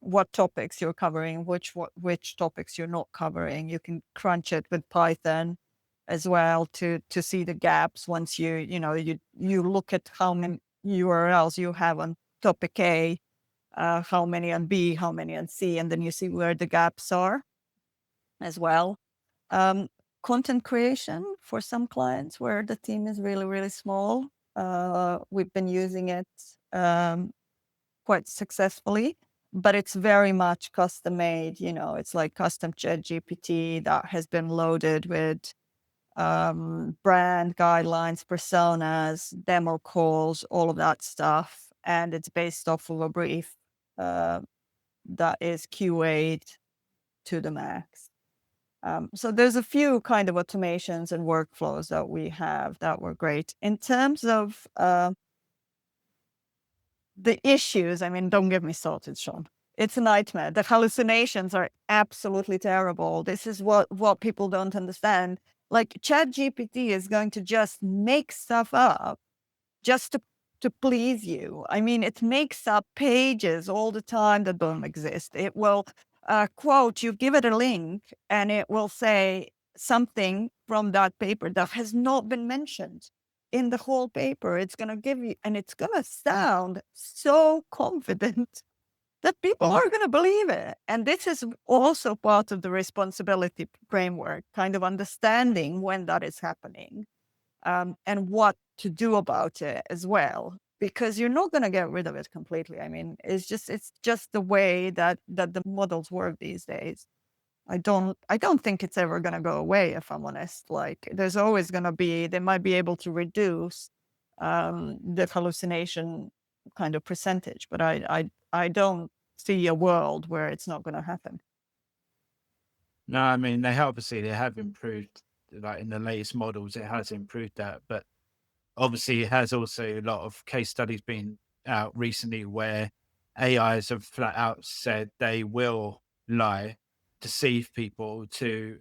what topics you're covering, which topics you're not covering. You can crunch it with Python as well to see the gaps. Once you look at how many URLs you have on topic A, how many on B, how many on C, and then you see where the gaps are as well. Um, Content creation for some clients where the team is really, really small. We've been using it quite successfely, but it's very much custom made. It's like custom chat GPT that has been loaded with brand guidelines, personas, demo calls, all of that stuff. And it's based off of a brief uh, that is QA'd to the max. So there's a few kind of automations and workflows that we have that were great. In terms of the issues, I mean, don't get me started, Sean. It's a nightmare. The hallucinations are absolutely terrible. This is what people don't understand. Like ChatGPT is going to just make stuff up just to please you. I mean, it makes up pages all the time that don't exist. It will quote, you give it a link, and it will say something from that paper that has not been mentioned in the whole paper. It's going to give you, and it's going to sound so confident that people are going to believe it. And this is also part of the responsibility framework, kind of understanding when that is happening, and what to do about it as well, because you're not going to get rid of it completely. I mean, it's just the way that the models work these days. I don't think it's ever going to go away, if I'm honest. Like, there's always going to be, they might be able to reduce the hallucination kind of percentage, but I don't see a world where it's not going to happen. No, I mean, obviously they have improved, like in the latest models, it has improved that. But obviously, it has also a lot of case studies been out recently where AIs have flat out said they will lie, deceive people to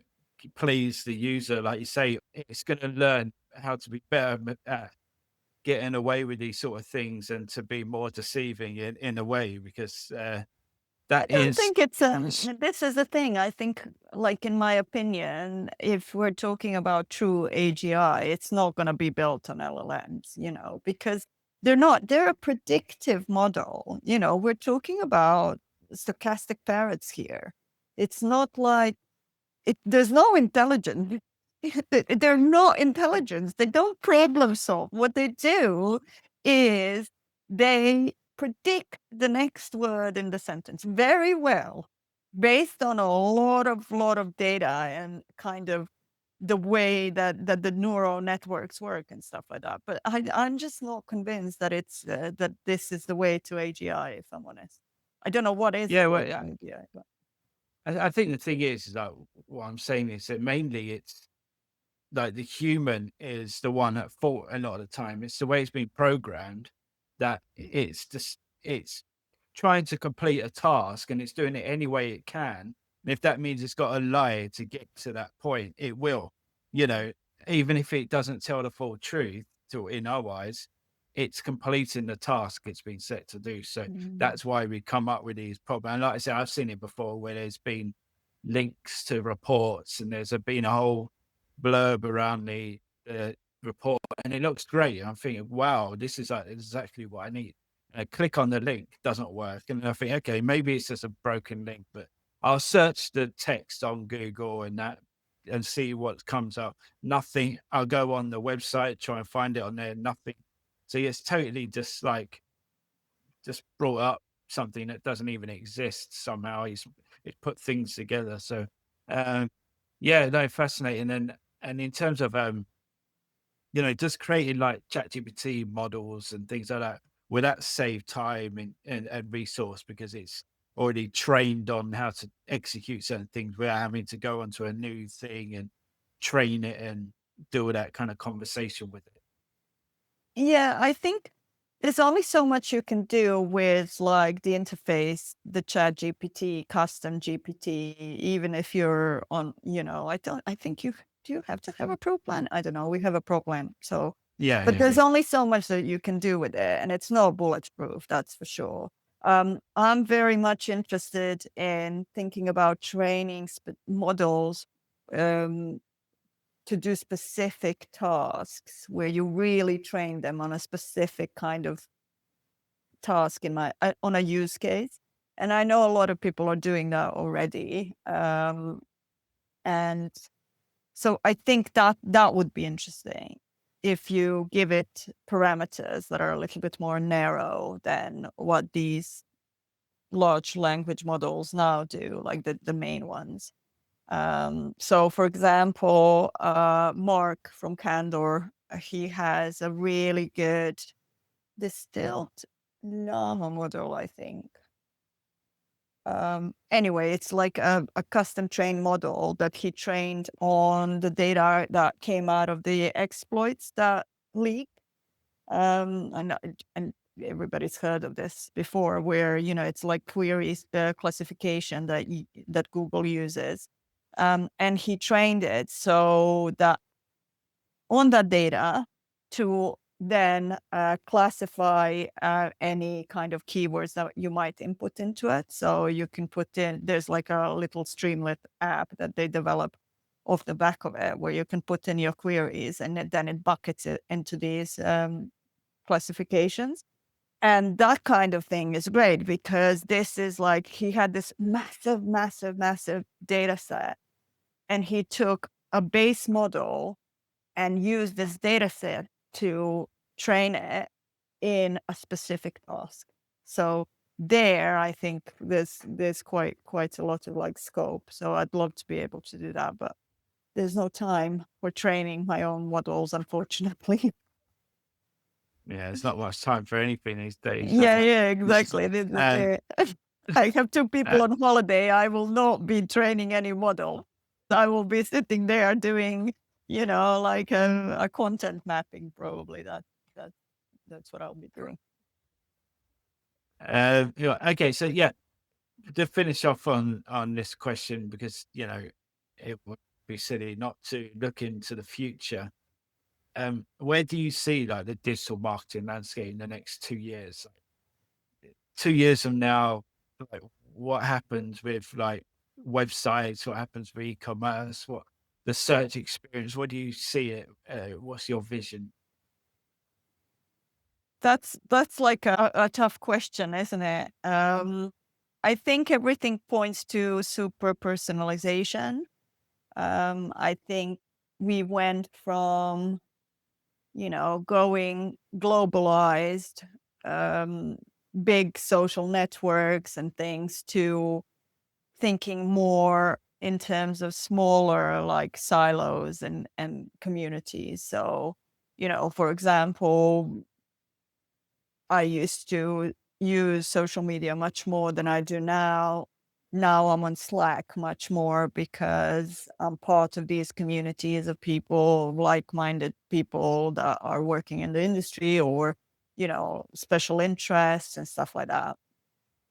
please the user. Like you say, it's going to learn how to be better at getting away with these sort of things and to be more deceiving in a way, because I that don't is. think it's this is the thing. I think, like, in my opinion, if we're talking about true AGI, it's not going to be built on LLMs, because they're a predictive model. We're talking about stochastic parrots here. It's not like there's no intelligence. They're not intelligence. They don't problem solve. What they do is they predict the next word in the sentence very well, based on a lot of data and kind of the way that the neural networks work and stuff like that. But I'm just not convinced that it's that this is the way to AGI. If I'm honest, I don't know what is Yeah, the way well, to yeah, AGI. I think the thing is like what I'm saying is that mainly it's like the human is the one at fault a lot of the time. It's the way it's been programmed that it's just it's trying to complete a task and it's doing it any way it can. And if that means it's got to lie to get to that point, it will. You know, even if it doesn't tell the full truth to in our eyes, it's completing the task it's been set to do. So Mm. that's why we come up with these problems. And like I said, I've seen it before where there's been links to reports and been a whole blurb around the report and it looks great. I'm thinking, wow, this is like exactly what I need. And I click on the link, doesn't work. And I think, okay, maybe it's just a broken link, but I'll search the text on Google and that and see what comes up. Nothing. I'll go on the website, try and find it on there, nothing. So it's totally just like just brought up something that doesn't even exist somehow. He's put things together. So um yeah, no, fascinating. And in terms of just creating like ChatGPT models and things like that, will that save time and resource because it's already trained on how to execute certain things without having to go onto a new thing and train it and do all that kind of conversation with it? Yeah, I think there's only so much you can do with like the interface, the chat GPT, custom GPT, even if you're on, I think you do you have to have a pro plan. I don't know. We have a pro plan. So, Yeah, but yeah, there's only so much that you can do with it. And it's not bulletproof, that's for sure. I'm very much interested in thinking about training models um, to do specific tasks where you really train them on a specific kind of task on a use case. And I know a lot of people are doing that already. And so I think that that would be interesting if you give it parameters that are a little bit more narrow than what these large language models now do, like the main ones. So for example, Mark from Candor, he has a really good distilled llama model, I think. Anyway, it's like a custom trained model that he trained on the data that came out of the exploits that leak. And everybody's heard of this before, where it's like queries classification that Google uses, and he trained it so that on that data to then classify any kind of keywords that you might input into it. So you can put in, there's like a little Streamlit app that they develop off the back of it, where you can put in your queries and then it buckets it into these classifications. And that kind of thing is great because this is like he had this massive, massive, massive data set, and he took a base model and used this data set to train it in a specific task. So there, I think there's quite a lot of like scope. So I'd love to be able to do that, but there's no time for training my own models, unfortunately. yeah. There's not much time for anything these days. Yeah, yeah, exactly. This is And it. I have two uh, people on holiday. I will not be training any model. I will be sitting there doing, like a content mapping. Probably that that's what I'll be doing. okay, so yeah, to finish off on this question, because it would be silly not to look into the future. Where do you see like the digital marketing landscape in the next 2 years? 2 years from now, like what happens with like websites? What happens with e-commerce? What the search experience? What do you see it? What's your vision? That's like a tough question, isn't it? I think everything points to super personalization. I think we went from going globalized, um, big social networks and things to thinking more in terms of smaller like silos and communities. So, for example, I used to use social media much more than I do now. now I'm on Slack much more because I'm part of these communities of people, like-minded people that are working in the industry or, special interests and stuff like that.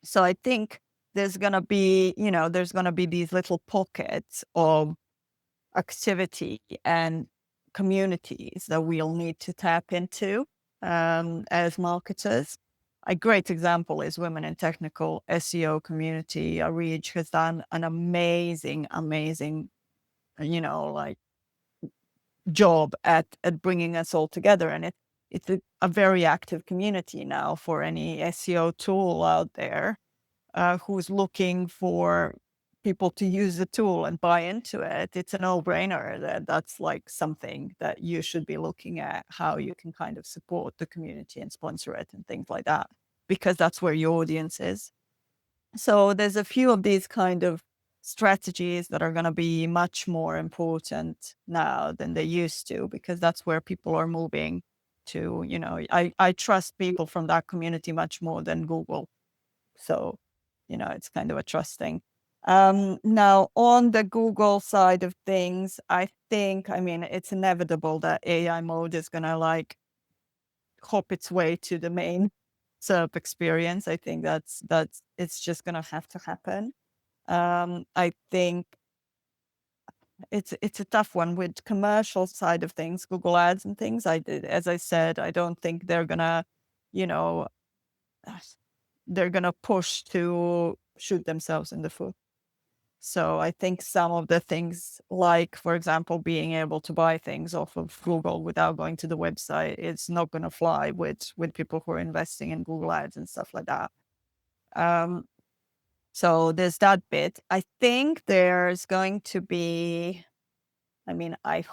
So I think there's going to be, these little pockets of activity and communities that we'll need to tap into as marketers. A great example is Women in Technical SEO community. Reach has done an amazing, amazing, like job at bringing us all together, and it's a very active community now for any SEO tool out there who's looking for people to use the tool and buy into it. It's a no-brainer that's like something that you should be looking at, how you can kind of support the community and sponsor it and things like that, because that's where your audience is. So there's a few of these kind of strategies that are going to be much more important now than they used to, because that's where people are moving to. I trust people from that community much more than Google. So, it's kind of a trust thing. Now, on the Google side of things, I mean, it's inevitable that AI mode is going to like hop its way to the main SERP experience. I think that's it's just going to have to happen. I think it's a tough one with commercial side of things, Google Ads and things. As I said, I don't think they're gonna, you know, they're gonna push to shoot themselves in the foot. So I think some of the things, like, for example, being able to buy things off of Google without going to the website, it's not going to fly with people who are investing in Google Ads and stuff like that. So there's that bit. I think there's going to be, I mean, I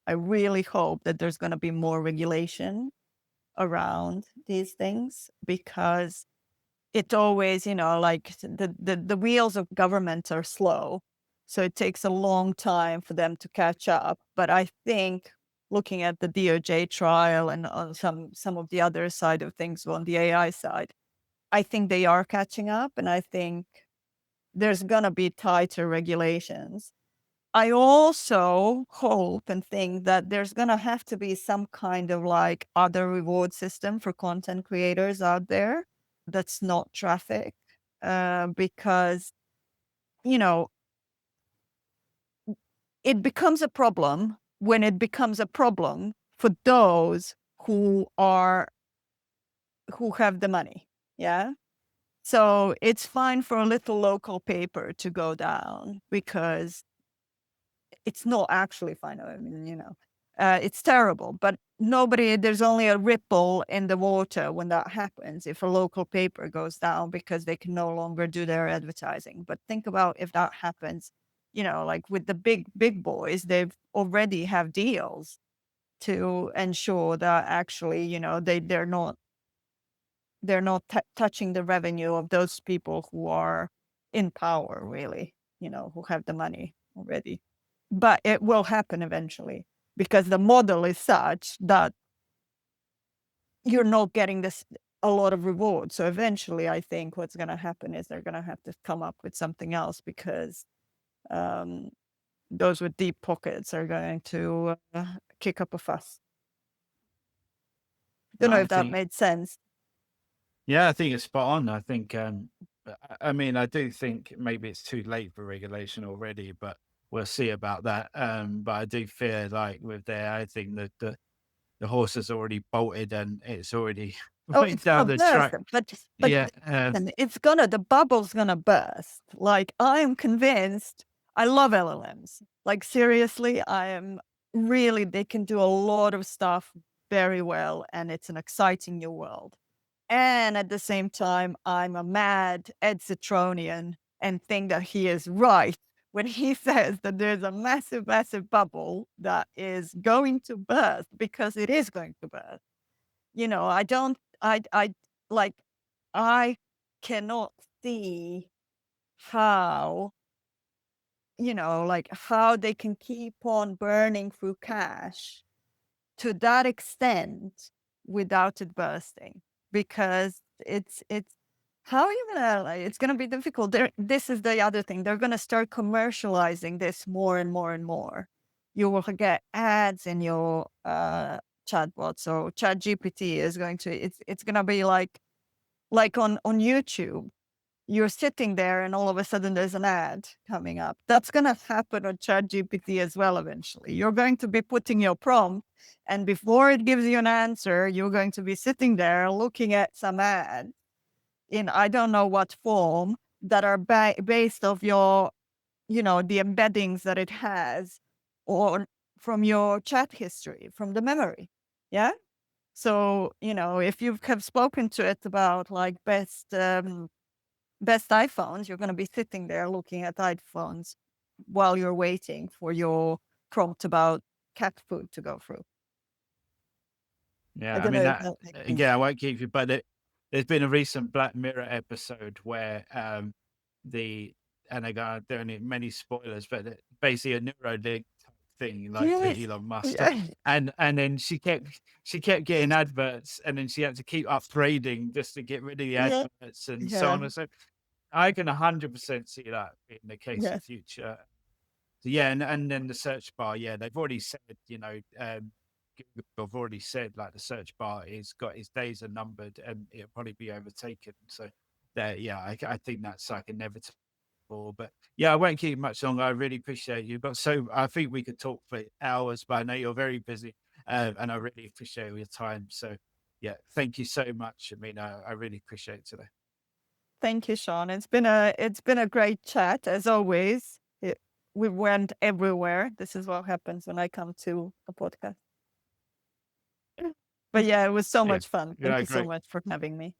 really hope that there's going to be more regulation around these things, because it always, like the wheels of government are slow. So it takes a long time for them to catch up. But I think looking at the DOJ trial and on some of the other side of things on the AI side, I think they are catching up. And I think there's going to be tighter regulations. I also hope and think that there's going to have to be some kind of like other reward system for content creators out there that's not traffic, because, you know, it becomes a problem when it becomes a problem for those who have the money. Yeah. So it's fine for a little local paper to go down because it's not actually fine. I mean, it's terrible, but there's only a ripple in the water when that happens, if a local paper goes down because they can no longer do their advertising. But think about if that happens, like with the big boys, they've already have deals to ensure that actually, they're not touching the revenue of those people who are in power, really, who have the money already. But it will happen eventually, because the model is such that you're not getting a lot of reward. So eventually, I think what's going to happen is they're going to have to come up with something else, because those with deep pockets are going to kick up a fuss. Don't No, know I if that think, made sense. yeah, I think it's spot on. I think, I mean, I do think maybe it's too late for regulation already, but we'll see about that. But I do fear, like with the AI thing, that the horse has already bolted and it's already Oh, right it's gonna down the burst, track. but Yeah, and the bubble's gonna burst. Like, I am convinced. I love LLMs. Like, seriously, they can do a lot of stuff very well, and it's an exciting new world. And at the same time, I'm a mad Ed Citronian and think that he is right when he says that there's a massive, massive bubble that is going to burst, because it is going to burst. I don't, I like, I cannot see how, like how they can keep on burning through cash to that extent without it bursting, because it's how are you gonna like, it's gonna be difficult. This is the other thing. They're gonna start commercializing this more and more and more. You will get ads in your chatbot. So ChatGPT is going to it's gonna be like on YouTube. You're sitting there and all of a sudden there's an ad coming up. That's gonna happen on ChatGPT as well eventually. You're going to be putting your prompt, and before it gives you an answer, you're going to be sitting there looking at some ad in I don't know what form that are based of your, the embeddings that it has or from your chat history, from the memory. Yeah. So, if you have spoken to it about like best iPhones, you're going to be sitting there looking at iPhones while you're waiting for your prompt about cat food to go through. I Yeah, I don't mean know if that that makes yeah, sense. I won't keep you, but there's been a recent Black Mirror episode where the and again, there are many spoilers, but basically a Neuralink type thing like for Yes. Elon Musk. Yeah. And then she kept getting adverts, and then she had to keep upgrading just to get rid of the Yeah. adverts and so Yeah. on and so. I can 100% see that being the case in Yes. future. So yeah, and then the search bar, yeah, they've already said, Google have already said like the search bar is got its days are numbered and it'll probably be overtaken. So that, yeah, I think that's like inevitable. But yeah, I won't keep you much longer. I really appreciate you. But so I think we could talk for hours, but I know you're very busy, and I really appreciate all your time. So yeah, thank you so much. I mean, I really appreciate it today. Thank you, Sean. It's been a great chat as always. We went everywhere. This is what happens when I come to a podcast. But yeah, it was so Yeah, much fun. Thank yeah, you so great. much for having me.